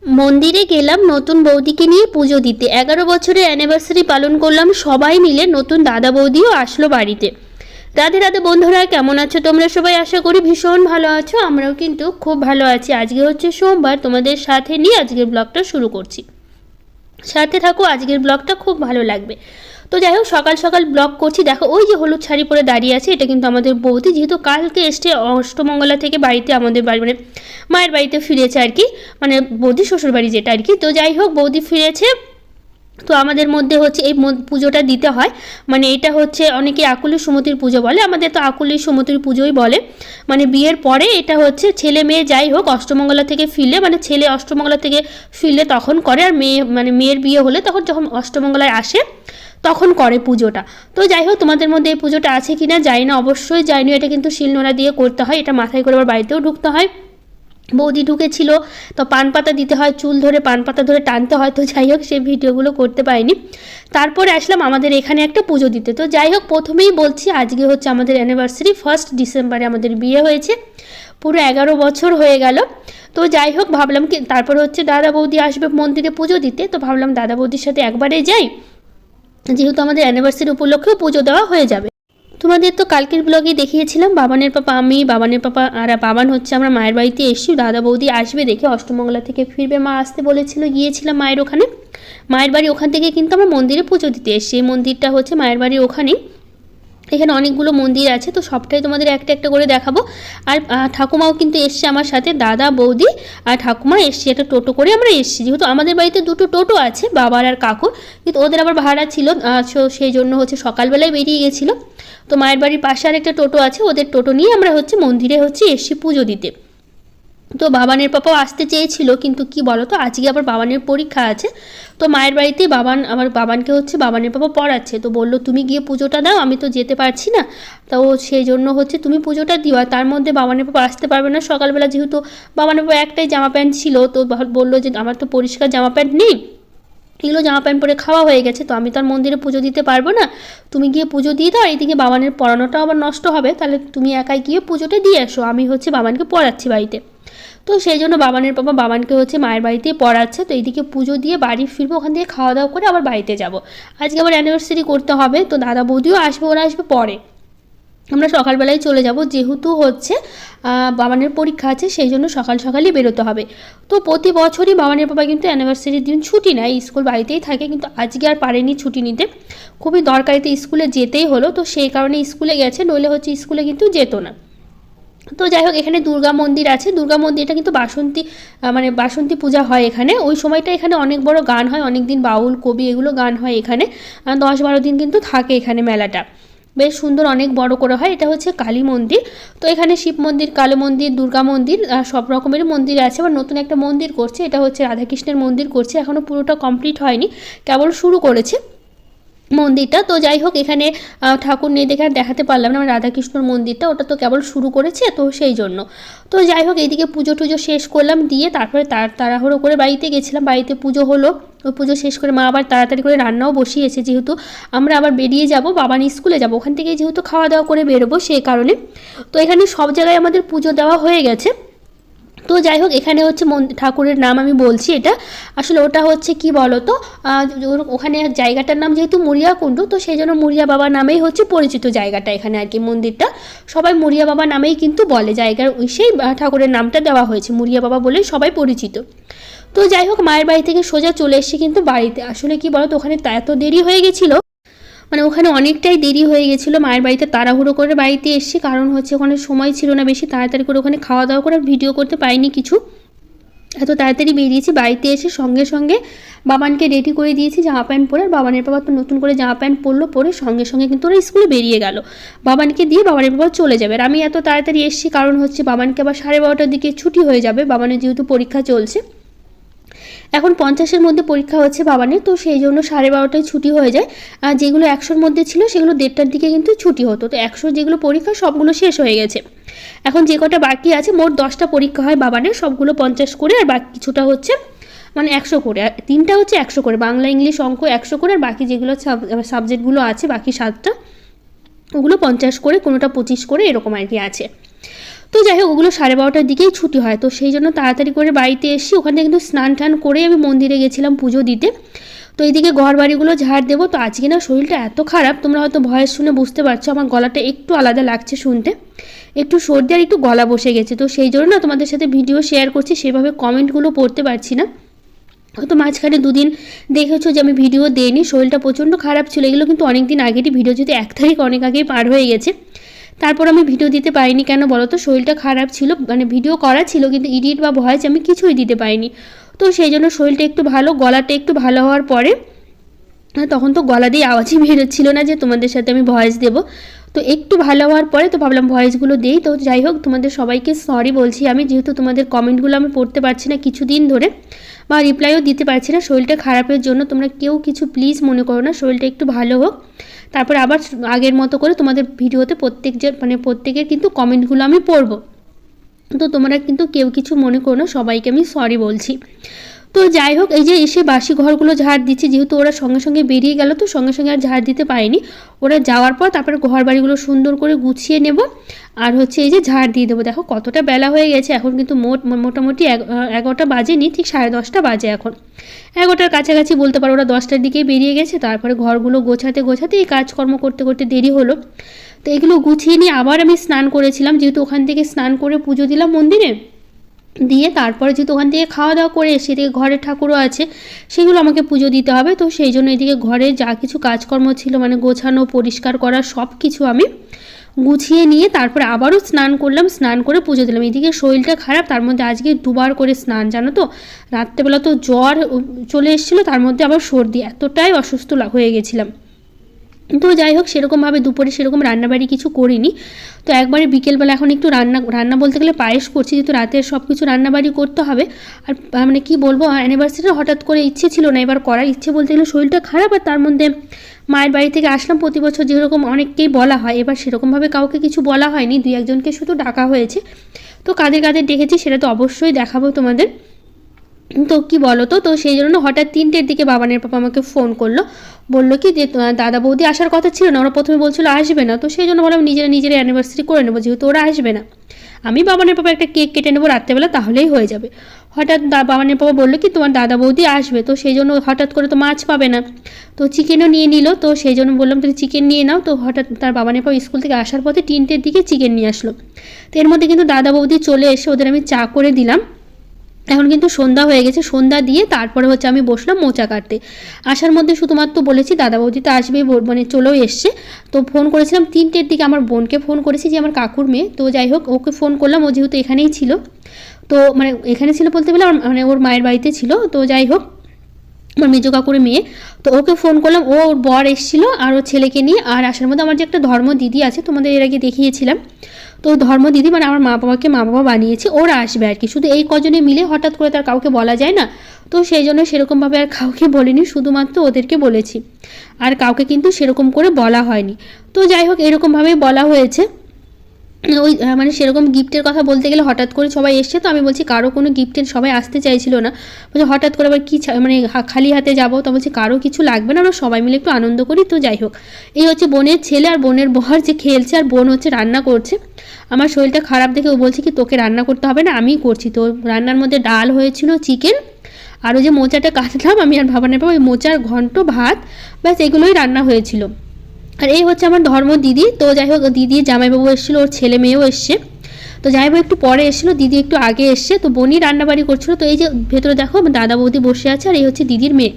মন্দিরে গেলাম নতুন বৌদিকে নিয়ে পুজো দিতে। 11 বছরের অ্যানিভার্সারি পালন করলাম সবাই মিলে। নতুন দাদা বৌদিও আসলো বাড়িতে। রাধে রাধে বন্ধুরা, কেমন আছো তোমরা সবাই? আশা করি ভীষণ ভালো আছো। আমরাও কিন্তু খুব ভালো আছি। আজকে হচ্ছে সোমবার, তোমাদের সাথে নিয়ে আজকের ব্লগটা শুরু করছি। সাথে থাকো, আজকের ব্লগটা খুব ভালো লাগবে। তো যাই হোক, সকাল সকাল ব্লগ করছি। দেখো ওই যে হলুদ শাড়ি পরে দাঁড়িয়ে আছে, এটা কিন্তু আমাদের বৌদি। যেহেতু কালকে এসছে অষ্টমঙ্গলা থেকে বাড়িতে, আমাদের বাড়ি মানে মায়ের বাড়িতে ফিরেছে আর কি, মানে বৌদি শ্বশুর বাড়ি যেটা আর কি। তো যাই হোক, বৌদি ফিরেছে। তো আমাদের মধ্যে হচ্ছে এই পুজোটা দিতে হয়। মানে এটা হচ্ছে অনেকে আকুলি সুমতির পুজো বলে, আমাদের তো আকুলি সুমতির পুজোই বলে। মানে বিয়ের পরে এটা হচ্ছে ছেলে মেয়ে যাই হোক অষ্টমঙ্গলা থেকে ফিরলে, মানে ছেলে অষ্টমঙ্গলা থেকে ফিরলে তখন করে, আর মেয়ে মানে মেয়ের বিয়ে হলে তখন যখন অষ্টমঙ্গলায় আসে তখন করে পুজোটা। তো যাই হোক, তোমাদের মধ্যে এই পুজোটা আছে কি না জানি না, অবশ্যই জানি। এটা কিন্তু শিলনোড়া দিয়ে করতে হয়, এটা মাথায় করে আবার বাড়িতেও ঢুকতে হয়। বৌদি ঢুকেছিল, তো পান পাতা দিতে হয়, চুল ধরে পান পাতা ধরে টানতে হয়। তো যাই হোক, সেই ভিডিওগুলো করতে পারিনি। তারপরে আসলাম আমাদের এখানে একটা পুজো দিতে। তো যাই হোক, প্রথমেই বলছি আজকে হচ্ছে আমাদের অ্যানিভার্সারি। 1 ডিসেম্বরে আমাদের বিয়ে হয়েছে, পুরো 11 বছর হয়ে গেল। তো যাই হোক, ভাবলাম কি তারপরে হচ্ছে দাদা বৌদি আসবে মন্দিরে পুজো দিতে। তো ভাবলাম দাদা বৌদির সাথে একবারে যাই, যেহেতু আমাদের অ্যানিভার্সারি উপলক্ষেও পুজো দেওয়া হয়ে যাবে। তোমাদের তো কালকের ব্লগে দেখিয়েছিলাম বাবানের পাপা আমি, বাবানের পাপা আর বাবান হচ্ছে আমরা মায়ের বাড়িতে এসেছি। দাদা বৌদি আসবে দেখে অষ্টমঙ্গলা থেকে ফিরবে, মা আসতে বলেছিল, গিয়েছিলাম মায়ের ওখানে। মায়ের বাড়ি ওখান থেকে কিন্তু আমরা মন্দিরে পুজো দিতে এসেছি। এই মন্দিরটা হচ্ছে মায়ের বাড়ির ওখানেই। এখানে অনেকগুলো মন্দির আছে, তো সবটাই তোমাদের একটা একটা করে দেখাবো। আর ঠাকুমাও কিন্তু এসছে আমার সাথে, দাদা বৌদি আর ঠাকুমা এসছে। একটা টোটো করে আমরা এসছি, যেহেতু আমাদের বাড়িতে দুটো টোটো আছে, বাবার আর কাকুর, কিন্তু ওদের আবার ভাড়া ছিল, সেই জন্য হচ্ছে সকালবেলায় বেরিয়ে গেছিলো। তো মায়ের বাড়ির পাশে আর একটা টোটো আছে, ওদের টোটো নিয়ে আমরা হচ্ছে মন্দিরে হচ্ছে এসছি পুজো দিতে। তো বাবানের পাপাও আসতে চেয়েছিল, কিন্তু কি বলো তো, আজকে আবার বাবানের পরীক্ষা আছে। তো মায়ের বাড়িতে আমার বাবানকে হচ্ছে বাবানের পাপা পড়াচ্ছে। তো বললো তুমি গিয়ে পুজোটা দাও, আমি তো যেতে পারছি না। তো সেই জন্য হচ্ছে তুমি পুজোটা দিও। আর তার মধ্যে বাবানের পাপা আসতে পারবে না সকালবেলা, যেহেতু বাবানের পাপা একটাই জামা প্যান্ট ছিল। তো বললো যে আমার তো পরিষ্কার জামা প্যান্ট নেই, এগুলো জামা প্যান্ট পরে খাওয়া হয়ে গেছে, তো আমি তো আর মন্দিরে পুজো দিতে পারবো না। তুমি গিয়ে পুজো দিয়ে দাও, এইদিকে বাবানের পড়ানোটাও আবার নষ্ট হবে, তাহলে তুমি একাই গিয়ে পুজোটা দিয়ে এসো, আমি হচ্ছে বাবানকে পড়াচ্ছি বাড়িতে। তো সেই জন্য বাবানের পাপা বাবানকে হচ্ছে মায়ের বাড়িতেই পড়াচ্ছে। তো এইদিকে পুজো দিয়ে বাড়ি ফিরবো, ওখান থেকে খাওয়া দাওয়া করে আবার বাড়িতে যাব। আজকে আবার অ্যানিভার্সারি করতে হবে, তো দাদা বৌদিও আসবে, ওরা আসবে পরে। আমরা সকালবেলায় চলে যাব, যেহেতু হচ্ছে বাবানের পরীক্ষা আছে, সেই জন্য সকাল সকালই বেরোতে হবে। তো প্রতি বছরই বাবানের পাপা কিন্তু অ্যানিভার্সারির দিন ছুটি নেয়, স্কুল বাড়িতেই থাকে, কিন্তু আজকে আর পারেনি ছুটি নিতে, খুবই দরকারিতে স্কুলে যেতেই হলো। তো সেই কারণে স্কুলে গেছে, নইলে হচ্ছে স্কুলে কিন্তু যেত না। তো যাই হোক, এখানে দুর্গা মন্দির আছে। দুর্গা মন্দিরটা কিন্তু মানে বাসন্তী পূজা হয় এখানে। ওই সময়টা এখানে অনেক বড় গান হয়, অনেক দিন বাউল কবি এগুলো গান হয় এখানে। 10-12 দিন কিন্তু থাকে এখানে মেলাটা, বেশ সুন্দর, অনেক বড় করে হয়। এটা হচ্ছে কালী মন্দির। তো এখানে শিব মন্দির, কালী মন্দির, দুর্গা মন্দির, সব রকমের মন্দির আছে। আবার নতুন একটা মন্দির করছে, এটা হচ্ছে রাধাকৃষ্ণের মন্দির করছে, এখনও পুরোটা কমপ্লিট হয়নি, কেবল শুরু করেছে মন্দিরটা। তো যাই হোক, এখানে ঠাকুর নেই দেখে আর দেখাতে পারলাম না, রাধাকৃষ্ণর মন্দিরটা, ওটা তো কেবল শুরু করেছে, তো সেই জন্য। তো যাই হোক, এইদিকে পুজো টুজো শেষ করলাম, দিয়ে তারপরে তাড়াহুড়ো করে বাড়িতে গেছিলাম। বাড়িতে পুজো হলো, ওই পুজো শেষ করে মা আবার তাড়াতাড়ি করে রান্নাও বসিয়েছে, যেহেতু আমরা আবার বেরিয়ে যাব, বাবান স্কুলে যাব, ওখান থেকে যেহেতু খাওয়া দাওয়া করে বেরোবো সেই কারণে। তো এখানে সব জায়গায় আমাদের পুজো দেওয়া হয়ে গেছে। তো যাই হোক, এখানে হচ্ছে ঠাকুরের নাম আমি বলছি, এটা আসলে ওটা হচ্ছে কি বলো তো, ওখানে জায়গাটার নাম যেহেতু মুড়িয়াকুণ্ড, তো সেই জন্য মুড়িয়া বাবা নামেই হচ্ছে পরিচিত জায়গাটা এখানে আর কি। মন্দিরটা সবাই মুড়িয়া বাবা নামেই কিন্তু বলে, জায়গার সেই ঠাকুরের নামটা দেওয়া হয়েছে, মুড়িয়া বাবা বলেই সবাই পরিচিত। তো যাই হোক, মায়ের বাড়ি থেকে সোজা চলে এসেছি কিন্তু বাড়িতে। আসলে কি বলো তো, ওখানে এত দেরি হয়ে গেছিলো, মানে ওখানে অনেকটাই দেরি হয়ে গেছিলো। মায়ের বাড়িতে তাড়াহুড়ো করে বাড়িতে এসেছি, কারণ হচ্ছে ওখানে সময় ছিল না বেশি, তাড়াতাড়ি করে ওখানে খাওয়া দাওয়া করে ভিডিও করতে পারিনি কিছু, এত তাড়াতাড়ি বেরিয়েছি। বাড়িতে এসে সঙ্গে সঙ্গে বাবানকে রেডি করে দিয়েছি জামা প্যান্ট পরে, আর বাবানের বাবা তো নতুন করে জামা প্যান্ট পরলো, পরে সঙ্গে সঙ্গে কিন্তু ওরা স্কুলে বেরিয়ে গেল। বাবানকে দিয়ে বাবানের বাবা চলে যাবে, আর আমি এত তাড়াতাড়ি এসেছি কারণ হচ্ছে বাবানকে আবার 12:30টার দিকে ছুটি হয়ে যাবে, বাবানের যেহেতু পরীক্ষা চলছে। এখন 50-এর মধ্যে পরীক্ষা হচ্ছে বাবানের, তো সেই জন্য 12:30টায় ছুটি হয়ে যায়। আর যেগুলো 100-র মধ্যে ছিল সেগুলো 1:30টার দিকে কিন্তু ছুটি হতো। তো 100 যেগুলো পরীক্ষা সবগুলো শেষ হয়ে গেছে, এখন যে কটা বাকি আছে, মোট 10টা পরীক্ষা হয় বাবানের, সবগুলো 50 করে, আর বাকি কিছুটা হচ্ছে মানে 100 করে, আর 3টা হচ্ছে 100 করে, বাংলা ইংলিশ অঙ্ক 100 করে, আর বাকি যেগুলো সাবজেক্টগুলো আছে বাকি 7টা, ওগুলো 50 করে, কোনোটা 25 করে, এরকম আর কি আছে। তো যাই হোক ওগুলো 12:30টার দিকেই ছুটি হয়, তো সেই জন্য তাড়াতাড়ি করে বাড়িতে এসে ওখান থেকে কিন্তু স্নান টান করে আমি মন্দিরে গেছিলাম পুজো দিতে। তো এইদিকে ঘর বাড়িগুলো ঝাড় দেবো। তো আজকে না শরীরটা এত খারাপ, তোমরা হয়তো ভয়েস শুনে বুঝতে পারছো আমার গলাটা একটু আলাদা লাগছে শুনতে, একটু সর্দি আর একটু গলা বসে গেছে। তো সেই জন্য না তোমাদের সাথে ভিডিও শেয়ার করছি, সেভাবে কমেন্টগুলো পড়তে পারছি না। হয়তো মাঝখানে দুদিন দেখেছো যে আমি ভিডিও দিইনি, শরীরটা প্রচণ্ড খারাপ ছিল। এগুলো কিন্তু অনেক দিন আগেরই ভিডিও, যদি 1 তারিখ অনেক আগেই পার হয়ে গেছে। তারপর আমি ভিডিও দিতে পারিনি, কেন বলো তো, শরীরটা খারাপ ছিল, মানে ভিডিও করা ছিল কিন্তু এডিট বা ভয়েস আমি কিছুই দিতে পারিনি। তো সেই জন্য শরীরটা একটু ভালো, গলাটা একটু ভালো হওয়ার পরে, তখন তো গলা দিয়ে আওয়াজই বেরোচ্ছিল না যে তোমাদের সাথে আমি ভয়েস দেবো। তো একটু ভালো হওয়ার পরে তো ভাবলাম ভয়েসগুলো দিই। তো যাই হোক, তোমাদের সবাইকে সরি বলছি আমি, যেহেতু তোমাদের কমেন্টগুলো আমি পড়তে পারছি না কিছুদিন ধরে, বা রিপ্লাইও দিতে পারছি না শরীরটা খারাপের জন্য। তোমরা কেউ কিছু প্লিজ মনে করো না, শরীরটা একটু ভালো হোক, তারপর আবার আগের মতো করে তোমাদের ভিডিওতে প্রত্যেকের কিন্তু কমেন্টগুলো আমি পড়বো। তো তোমরা কিন্তু কেউ কিছু মনে করো না, সবাইকে আমি সরি বলছি। তো যাই হোক, এই যে এসে বাসি ঘরগুলো ঝাড় দিচ্ছি, যেহেতু ওরা সঙ্গে সঙ্গে বেরিয়ে গেল তো সঙ্গে সঙ্গে আর ঝাড় দিতে পারিনি। ওরা যাওয়ার পর তারপরে ঘর বাড়িগুলো সুন্দর করে গুছিয়ে নেব, আর হচ্ছে এই যে ঝাড় দিয়ে দেবো। দেখো কতটা বেলা হয়ে গেছে, এখন কিন্তু মোটামুটি 11টা বাজেনি, ঠিক 10:30 বাজে এখন। 11টার কাছাকাছি বলতে পারো, ওরা 10টার দিকেই বেরিয়ে গেছে। তারপরে ঘরগুলো গোছাতে এই কাজকর্ম করতে করতে দেরি হলো। তো এগুলো গুছিয়ে নিয়ে আবার আমি স্নান করেছিলাম, যেহেতু ওখান থেকে স্নান করে পুজো দিলাম মন্দিরে দিয়ে, তারপরে যেহেতু ওখান থেকে খাওয়া দাওয়া করে এসে এদিকে ঘরের ঠাকুরও আছে, সেগুলো আমাকে পুজো দিতে হবে। তো সেই জন্য এদিকে ঘরে যা কিছু কাজকর্ম ছিল, মানে গোছানো পরিষ্কার করা সব কিছু আমি গুছিয়ে নিয়ে তারপরে আবারও স্নান করলাম, স্নান করে পুজো দিলাম। এদিকে শরীরটা খারাপ, তার মধ্যে আজকে 2বার করে স্নান, জানো তো। রাত্রেবেলা তো জ্বর চলে এসেছিলো, তার মধ্যে আবার সর্দি, এতটাই অসুস্থ হয়ে গেছিলাম। তো যাই হোক, সেরকমভাবে দুপুরে সেরকম রান্নাবাড়ি কিছু করিনি। তো একবারে বিকেলবেলা এখন একটু রান্না বলতে গেলে পায়েস করছি, যেহেতু রাতের সব কিছু রান্নাবাড়ি করতে হবে। আর মানে কি বলবো, অ্যানিভার্সারিটা হঠাৎ করে ইচ্ছে ছিল না, এবার করার ইচ্ছে বলতে গেলে শরীরটা খারাপ, আর তার মধ্যে মায়ের বাড়ি থেকে আসলাম। প্রতি বছর যেরকম অনেককেই বলা হয়, এবার সেরকমভাবে কাউকে কিছু বলা হয়নি, 2-1জনকে শুধু ডাকা হয়েছে। তো কাদের কাদের ডেকেছি সেটা তো অবশ্যই দেখাবো তোমাদের। তো কি বলো তো, সেই জন্য হঠাৎ 3টের দিকে বাবানের পাপা আমাকে ফোন করলো, বললো কি যে দাদা বৌদি আসার কথা ছিল না, ওরা প্রথমে বলছিল আসবে না। তো সেই জন্য বললাম নিজেরা অ্যানিভার্সারি করে নেবো, যেহেতু ওরা আসবে না, আমি বাবানের পাপা একটা কেক কেটে নেবো রাত্রেবেলা, তাহলেই হয়ে যাবে। হঠাৎ বাবানের পাপা বললো কি তোমার দাদা বৌদি আসবে, তো সেই জন্য হঠাৎ করে তো মাছ পাবে না, তো চিকেনও নিয়ে নিল। তো সেই জন্য বললাম তুমি চিকেন নিয়ে নাও। তো হঠাৎ তার বাবানের পাপা স্কুল থেকে আসার পথে 3টের দিকে চিকেন নিয়ে আসলো। তো এর মধ্যে কিন্তু দাদা বৌদি চলে এসে ওদের আমি চা করে দিলাম। এখন কিন্তু সন্ধ্যা হয়ে গেছে, সন্ধ্যা দিয়ে তারপরে হচ্ছে আমি বসলাম মোচা কাটতে। আসার মধ্যে শুধুমাত্র বলেছি দাদা বৌদি তো আসবেই, মানে চলেও এসছে। তো ফোন করেছিলাম 3টের দিকে, আমার বোনকে ফোন করেছি, যে আমার কাকুর মেয়ে। তো যাই হোক, ওকে ফোন করলাম, ও যেহেতু এখানেই ছিল, তো মানে এখানে ছিল বলতে গেলে মানে ওর মায়ের বাড়িতে ছিল। তো যাই হোক, আমার মেজো কাকুর মেয়ে, তো ওকে ফোন করলাম, ওর বর এসেছিলো আর ওর ছেলেকে নিয়ে। আর আসার মধ্যে আমার যে একটা ধর্ম দিদি আছে, তোমাদের এর আগে দেখিয়েছিলাম, তো ধর্ম দিদি মানে আমার মা বাবা বানিয়েছে, ওরা আসবে আর কি। শুধু এই কজনে মিলে, হঠাৎ করে তার কাউকে বলা যায় না, তো সেই জন্য সেরকমভাবে আর কাউকে বলিনি, শুধুমাত্র ওদেরকে বলেছি, আর কাউকে কিন্তু সেরকম করে বলা হয়নি। তো যাই হোক, এরকমভাবেই বলা হয়েছে। ওই মানে সেরকম গিফটের কথা বলতে গেলে হঠাৎ করে সবাই এসছে, তো আমি বলছি কারো কোনো গিফটের সবাই আসতে চাইছিল না, বলছি হঠাৎ করে আবার কী মানে খালি হাতে যাবো। তো বলছি কারো কিছু লাগবে না, আমরা সবাই মিলে একটু আনন্দ করি। তো যাই হোক, এই হচ্ছে বোনের ছেলে আর বোনের বর যে খেলছে, আর বোন হচ্ছে রান্না করছে। আমার শরীরটা খারাপ দেখে ও বলছে কি তোকে রান্না করতে হবে না, আমিই করছি। তো রান্নার মধ্যে ডাল হয়েছিল, চিকেন, আর ওই যে মোচাটা কাটলাম আমি আর ভাবানের পর, ওই মোচার ঘন্ট ভাত, ব্যাস এগুলোই রান্না হয়েছিল। আর এই হচ্ছে আমার ধর্ম দিদি। তো যাই হোক, দিদি জামাইবাবু এসেছিলো, ওর ছেলে মেয়েও এসছে। তো জামাইবাবু একটু পরে এসেছিলো, দিদি একটু আগে এসছে। তো বোনই রান্নাবাড়ি করছিলো। তো এই যে ভেতরে দেখো দাদা বৌদি বসে আছে, আর এই হচ্ছে দিদির মেয়ে।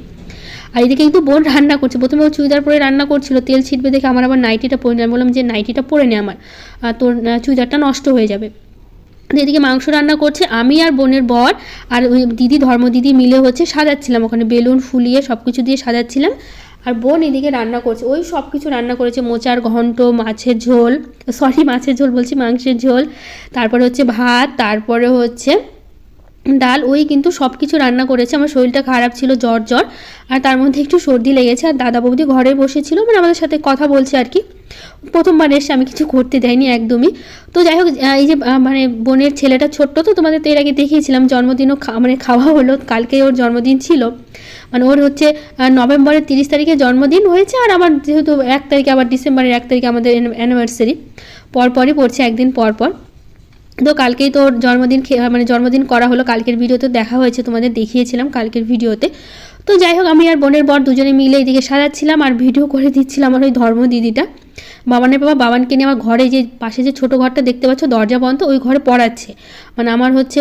আর এদিকে কিন্তু বোন রান্না করছে। প্রথমে ও চুড়িদার পরে রান্না করছিল, তেল ছিটবে দেখে আমার আবার নাইটিটা পরে নেয়, বললাম যে নাইটিটা পরে নে আমার, তোর চুড়িদারটা নষ্ট হয়ে যাবে। এদিকে মাংস রান্না করছে, আমি আর বোনের বর আর ওই দিদি ধর্ম দিদি মিলে হচ্ছে সাজাচ্ছিলাম, ওখানে বেলুন ফুলিয়ে সব কিছু দিয়ে সাজাচ্ছিলাম। আর বোন এদিকে রান্না করছে, ওই সব কিছু রান্না করেছে, মোচার ঘন্ট, মাছের ঝোল, মাছের ঝোল বলছি, মাংসের ঝোল, তারপরে হচ্ছে ভাত, তারপরে হচ্ছে ডাল, ওই কিন্তু সব কিছু রান্না করেছে। আমার শরীরটা খারাপ ছিল, জ্বর, আর তার মধ্যে একটু সর্দি লেগেছে। আর দাদা বৌদি ঘরে বসেছিল, মানে আমাদের সাথে কথা বলছে আর কি। প্রথমবার এসে আমি কিছু করতে দেয়নি একদমই। তো যাই হোক, এই যে মানে বোনের ছেলেটা ছোট্ট, তো তোমাদের তো এর আগে দেখিয়েছিলাম, জন্মদিনও মানে খাওয়া হলো, কালকে ওর জন্মদিন ছিল। মানে ওর হচ্ছে নভেম্বরের 30 তারিখে জন্মদিন হয়েছে, আর আমার যেহেতু 1 তারিখে, আবার ডিসেম্বরের 1 তারিখে আমাদের অ্যানিভার্সারি, পরপরই পড়ছে, একদিন পর। তো কালকেই তো জন্মদিন মানে জন্মদিন করা হলো, কালকের ভিডিওতে দেখা হয়েছে, তোমাদের দেখিয়েছিলাম কালকের ভিডিওতে। তো যাই হোক, আমি আর বোনের বর দুজনে মিলে এদিকে সাজাচ্ছিলাম আর ভিডিও করে দিচ্ছিলাম আমার ওই ধর্ম দিদিটা। বাবানের বাবা বাবানকে নিয়ে আমার ঘরে যে পাশে যে ছোটো ঘরটা দেখতে পাচ্ছ দরজা বন্ধ, ওই ঘরে পড়াচ্ছে। মানে আমার হচ্ছে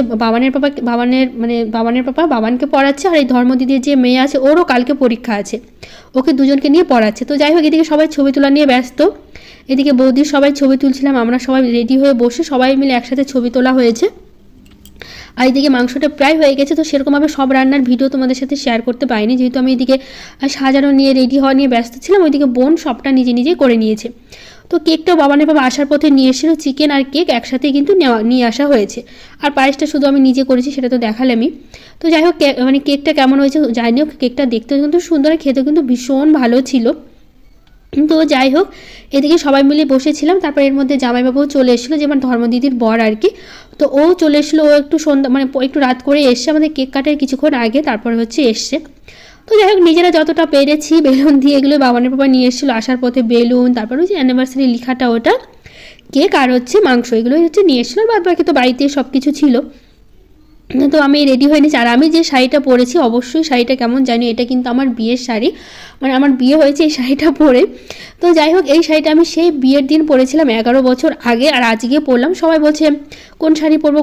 বাবানের পাপা বাবানকে পড়াচ্ছে, আর এই ধর্ম দিদির যে মেয়ে আছে ওরও কালকে পরীক্ষা আছে, ওকে দুজনকে নিয়ে পড়াচ্ছে। তো যাই হোক, এদিকে সবাই ছবি তোলা নিয়ে ব্যস্ত, এদিকে বৌদির সবাই ছবি তুলছিলাম, আমরা সবাই রেডি হয়ে বসে সবাই মিলে একসাথে ছবি তোলা হয়েছে। আর এদিকে মাংসটা প্রায় হয়ে গেছে, তো সেরকমভাবে সব রান্নার ভিডিও তোমাদের সাথে শেয়ার করতে পারিনি, যেহেতু আমি এদিকে সাজানো নিয়ে রেডি হওয়া নিয়ে ব্যস্ত ছিলাম। ওইদিকে বোন সবটা নিজে নিজেই করে নিয়েছে। তো কেকটাও বাবানের বাবা আসার পথে নিয়ে এসেছিলো, চিকেন আর কেক একসাথেই কিন্তু নিয়ে আসা হয়েছে। আর পায়েসটা শুধু আমি নিজে করেছি, সেটা তো দেখালামই। তো যাই হোক, মানে কেকটা কেমন হয়েছে জানি হোক, কেকটা দেখতেও কিন্তু সুন্দর, খেতে কিন্তু ভীষণ ভালো ছিল। তো যাই হোক, এদিকে সবাই মিলে বসেছিলাম। তারপর এর মধ্যে জামাইবাবুও চলে এসেছিলো, যেমন ধর্মদিদির বর আর কি। তো ও চলে এসেছিলো, ও একটু সন্ধ্যা মানে একটু রাত করে এসছে, আমাদের কেক কাটার কিছুক্ষণ আগে তারপরে হচ্ছে এসছে। তো যাই হোক, নিজেরা যতটা পেরেছি বেলুন দিয়ে এগুলো বাবানের বাবা নিয়ে এসেছিলো, আসার পথে বেলুন, তারপর হচ্ছে অ্যানিভার্সারি লেখাটা, ওটা কেক আর হচ্ছে মাংস, এগুলোই হচ্ছে নিয়ে এসেছিলো। বাদ বাকি তো বাড়িতে সব কিছু ছিল। তো আমি রেডি হয়ে নিয়েছি, আর আমি যে শাড়িটা পরেছি, অবশ্যই শাড়িটা কেমন জানি, এটা কিন্তু আমার বিয়ের শাড়ি, মানে আমার বিয়ে হয়েছে এই শাড়িটা পরে। তো যাই হোক, এই শাড়িটা আমি সেই বিয়ের দিন পরেছিলাম 11 বছর আগে, আর আজকে পরলাম। সবাই বলছে কোন শাড়ি পরবো,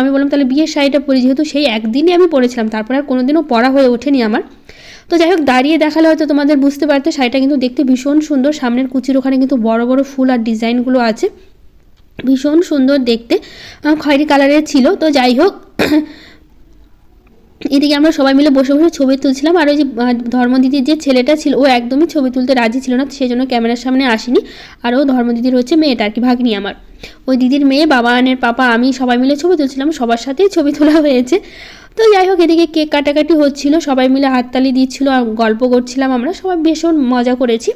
আমি বললাম তাহলে বিয়ের শাড়িটা পরি, যেহেতু সেই একদিনই আমি পরেছিলাম, তারপর আর কোনোদিনও পরা হয়ে ওঠেনি আমার। তো যাই হোক, দাঁড়িয়ে দেখালে হয়তো তোমাদের বুঝতে পারতে, শাড়িটা কিন্তু দেখতে ভীষণ সুন্দর, সামনের কুচির ওখানে কিন্তু বড় বড় ফুল আর ডিজাইনগুলো আছে, ভীষণ সুন্দর দেখতে, খয়েরি কালারের ছিল। তো যাই হোক, এদিকে আমরা সবাই মিলে বসে বসে ছবি তুলছিলাম। আর ওই যে ধর্মদিদির যে ছেলেটা ছিল, ও একদমই ছবি তুলতে রাজি ছিল না, সেই জন্য ক্যামেরার সামনে আসেনি। আর ও ধর্মদিদির হচ্ছে মেয়েটা আর কি, ভাগ্নি আমার, ওই দিদির মেয়ে, বাবানের পাপা, আমি সবাই মিলে ছবি তুলছিলাম, সবার সাথেই ছবি তোলা হয়েছে। তো যাই হোক, এদিকে কেক কাটাকাটি হচ্ছিলো, সবাই মিলে হাততালি দিচ্ছিলো আর গল্প করছিলাম, আমরা সবাই ভীষণ মজা করেছি।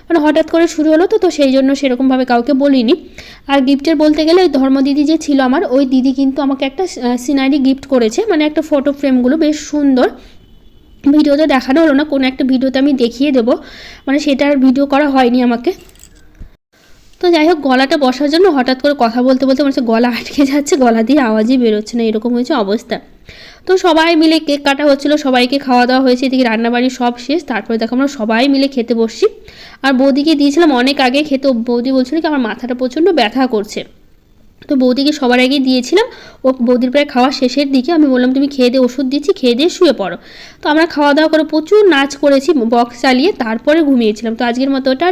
মানে হঠাৎ করে শুরু হলো তো সেই জন্য সেরকমভাবে কাউকে বলিনি। আর গিফটের বলতে গেলে ওই ধর্মদিদি যে ছিল আমার, ওই দিদি কিন্তু আমাকে একটা সিনারি গিফট করেছে, মানে একটা ফটো ফ্রেমগুলো বেশ সুন্দর। ভিডিওতে দেখানো হলো না, কোনো একটা ভিডিওতে আমি দেখিয়ে দেবো, মানে সেটার ভিডিও করা হয়নি আমাকে। তো যাই হোক, গলাটা বসার জন্য হঠাৎ করে কথা বলতে বলতে মানে গলা আটকে যাচ্ছে, গলা দিয়ে আওয়াজই বেরোচ্ছে না, এরকম হয়েছে অবস্থা। তো সবাই মিলে কেক কাটা হচ্ছিলো, সবাইকে খাওয়া দাওয়া হয়েছে, এদিকে রান্নাবাড়ি সব শেষ। তারপরে দেখো আমরা সবাই মিলে খেতে বসছি। আর বৌদিকে দিয়েছিলাম অনেক আগে খেতে, বৌদি বলছিল কি আমার মাথাটা প্রচণ্ড ব্যথা করছে, তো বৌদিকে সবার আগে দিয়েছিলাম। ও বৌদির প্রায় খাওয়া শেষের দিকে, আমি বললাম তুমি খেয়ে দিয়ে ওষুধ দিচ্ছি, খেয়ে দিয়ে শুয়ে পড়ো। তো আমরা খাওয়া দাওয়া করে প্রচুর নাচ করেছি বক্স চালিয়ে, তারপরে ঘুমিয়েছিলাম। তো আজকের মতো টাটা।